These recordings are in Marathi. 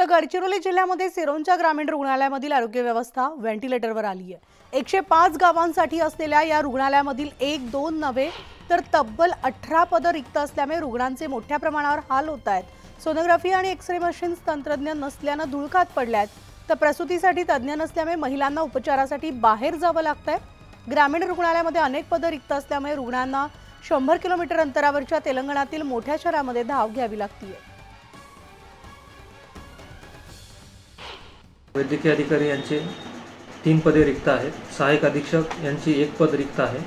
तर गडचिरोली जिल्ह्यामध्ये सिरोंचा ग्रामीण रुग्णालयामधील आरोग्य व्यवस्था व्हेंटिलेटरवर आली आहे। 105 गावांसाठी असलेल्या या रुग्णालयामधील 1-2 नव्हे तर तब्बल 18 पदं रिक्त असल्यामुळे रुग्णांचे मोठ्या प्रमाणावर हाल होत आहेत। सोनोग्राफी आणि एक्स-रे मशीन्स तंत्रज्ञ नसल्याने धुळकात पडल्यात, तर प्रसूतीसाठी तज्ञ नसल्यामुळे महिलांना उपचारासाठी बाहेर जावं लागतंय। ग्रामीण रुग्णालयामध्ये अनेक पदं रिक्त असल्यामुळे रुग्णांना 100 किलोमीटर अंतरावरच्या तेलंगणातील मोठ्या शहरामध्ये धाव घ्यावी लागते। वैद्यकीय अधिकारी यांचे 3 पदे रिक्त आहेत। सहायक अधीक्षक यांची 1 पद रिक्त आहे।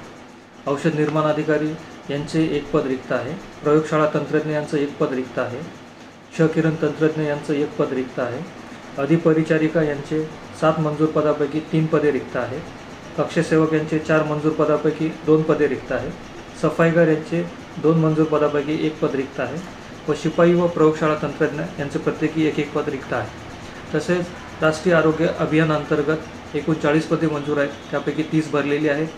औषध निर्माण अधिकारी यांचे 1 पद रिक्त आहे। प्रयोगशाळा तंत्रज्ञ यांचं 1 पद रिक्त आहे। क्षकिरण तंत्रज्ञ यांचं 1 पद रिक्त आहे। अधिपरिचारिका यांचे 7 मंजूर पदापैकी 3 पदे रिक्त आहेत। कक्षसेवक यांचे 4 मंजूर पदापैकी 2 पदे रिक्त आहेत। सफाईगार यांचे 2 मंजूर पदापैकी 1 पद रिक्त आहे व शिपाई व प्रयोगशाळा तंत्रज्ञ यांचे प्रत्येकी 1 पद रिक्त आहे। तसेच राष्ट्रीय आरोग्य अभियान अंतर्गत एकूण 40 पदे मंजूर आहेत, त्यापैकी 30 भरलेली आहेत।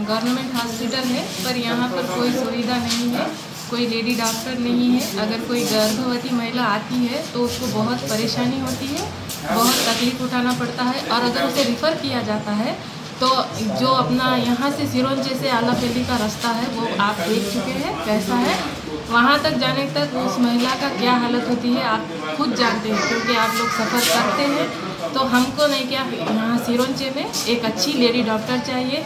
गवर्नमेंट हॉस्पिटल है, पर यहाँ पर कोई सुविधा नहीं है, कोई लेडी डॉक्टर नहीं है। अगर कोई गर्भवती महिला आती है तो उसको बहुत परेशानी होती है, बहुत तकलीफ उठाना पड़ता है। और अगर उसे रिफ़र किया जाता है तो जो अपना यहाँ से सिरोंचे से आलापल्ली का रास्ता है वो आप देख चुके हैं कैसा है। वहाँ तक जाने तक उस महिला का क्या हालत होती है आप खुद जानते हैं, क्योंकि आप लोग सफ़र करते हैं। तो हमको नहीं क्या यहाँ सिरोंचे में एक अच्छी लेडी डॉक्टर चाहिए।